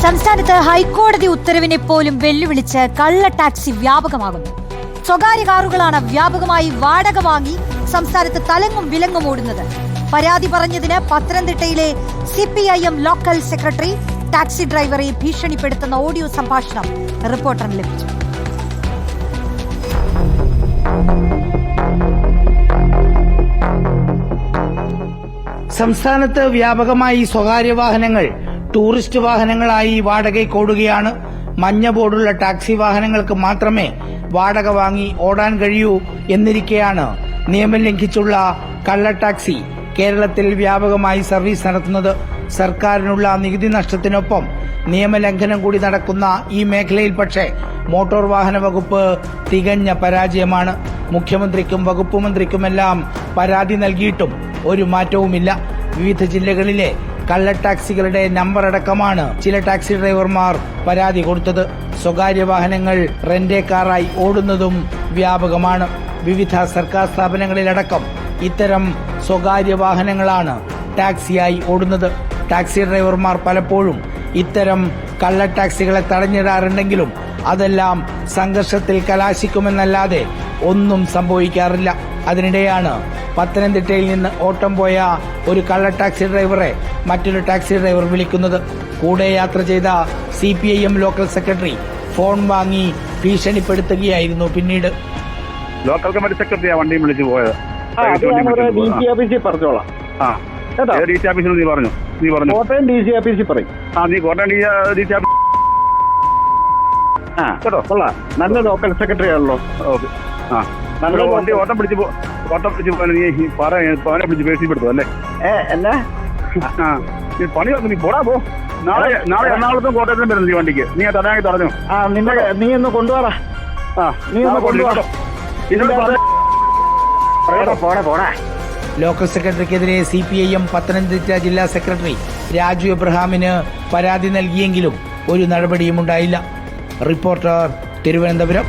സംസ്ഥാനത്ത് ഹൈക്കോടതി ഉത്തരവിനെ പോലും വെല്ലുവിളിച്ച് കള്ള ടാക്സി വ്യാപകമാകുന്നു. സ്വകാര്യ കാറുകളാണ് വ്യാപകമായി വാടക വാങ്ങി സംസ്ഥാനത്ത് തലങ്ങും വിലങ്ങും ഓടുന്നത്. പരാതി പറഞ്ഞതിന് പത്തനംതിട്ടയിലെ CPIM ലോക്കൽ സെക്രട്ടറി ടാക്സി ഡ്രൈവറെ ഭീഷണിപ്പെടുത്തുന്ന ഓഡിയോ സംഭാഷണം റിപ്പോർട്ടറിന് ലഭിച്ചു. സംസ്ഥാനത്ത് വ്യാപകമായി സ്വകാര്യ വാഹനങ്ങൾ ടൂറിസ്റ്റ് വാഹനങ്ങളായി വാടകയ്ക്കോടുകയാണ്. മഞ്ഞ ബോർഡുള്ള ടാക്സി വാഹനങ്ങൾക്ക് മാത്രമേ വാടക വാങ്ങി ഓടാൻ കഴിയൂ എന്നിരിക്കെയാണ് നിയമം ലംഘിച്ചുള്ള കള്ള ടാക്സി കേരളത്തിൽ വ്യാപകമായി സർവീസ് നടത്തുന്നത്. സർക്കാരിനുള്ള നികുതി നഷ്ടത്തിനൊപ്പം നിയമലംഘനം കൂടി നടക്കുന്ന ഈ മേഖലയിൽ പക്ഷേ മോട്ടോർ വാഹന വകുപ്പ് തികഞ്ഞ പരാജയമാണ്. മുഖ്യമന്ത്രിക്കും വകുപ്പ് മന്ത്രിക്കുമെല്ലാം പരാതി നൽകിയിട്ടും ഒരു മാറ്റവുമില്ല. വിവിധ ജില്ലകളിലെ കള്ള ടാക്സികളുടെ നമ്പർ അടക്കമാണ് ചില ടാക്സി ഡ്രൈവർമാർ പരാതി കൊടുത്തത്. സ്വകാര്യ വാഹനങ്ങൾ റെന്റേ കാറായി ഓടുന്നതും വ്യാപകമാണ്. വിവിധ സർക്കാർ സ്ഥാപനങ്ങളിലടക്കം ഇത്തരം സ്വകാര്യ വാഹനങ്ങളാണ് ടാക്സിയായി ഓടുന്നത്. ടാക്സി ഡ്രൈവർമാർ പലപ്പോഴും ഇത്തരം കള്ള ടാക്സികളെ തടഞ്ഞിടാറുണ്ടെങ്കിലും അതെല്ലാം സംഘർഷത്തിൽ കലാശിക്കുമെന്നല്ലാതെ ഒന്നും സംഭവിക്കാറില്ല. അതിനിടെയാണ് പത്തനംതിട്ടയിൽ നിന്ന് ഓട്ടം പോയ ഒരു കള്ള ടാക്സി ഡ്രൈവറെ മറ്റൊരു ടാക്സി ഡ്രൈവർ വിളിക്കുന്നത്. കൂടെ യാത്ര ചെയ്ത CPIM ലോക്കൽ സെക്രട്ടറി ഫോൺ വാങ്ങി ഭീഷണിപ്പെടുത്തുകയായിരുന്നു. പിന്നീട് ലോക്കൽ കമ്മിറ്റി സെക്രട്ടറിയാ വണ്ടിയും വിളിച്ചു പോയത്. പറഞ്ഞോളാം. നീ പറഞ്ഞു കോട്ടയം DC ഓഫീസിൽ പറയും. നീ കോട്ടയം DC ഓഫീസ് കേട്ടോ. കൊള്ളാം, നല്ല ലോക്കൽ സെക്രട്ടറി ആണല്ലോ. ഓക്കെ. വണ്ടി ഓട്ടം പിടിച്ച് പോലെ നീ പവനെ പിടിച്ച് ഭീഷണിപ്പെടുത്തും അല്ലേ? എന്നാ നീ പണി നീ പോടാ പോ. നാളെ എറണാകുളത്തും കോട്ടയത്തും വരുന്നു ഈ വണ്ടിക്ക്. നീ തടയാൻ തടഞ്ഞു. നീ ഒന്ന് കൊണ്ടുപോടാ. പോടാ. ലോക്കൽ സെക്രട്ടറിക്കെതിരെ CPIM പത്തനംതിട്ട ജില്ലാ സെക്രട്ടറി രാജു എബ്രഹാമിന് പരാതി നൽകിയെങ്കിലും ഒരു നടപടിയും ഉണ്ടായില്ല. റിപ്പോർട്ടർ, തിരുവനന്തപുരം.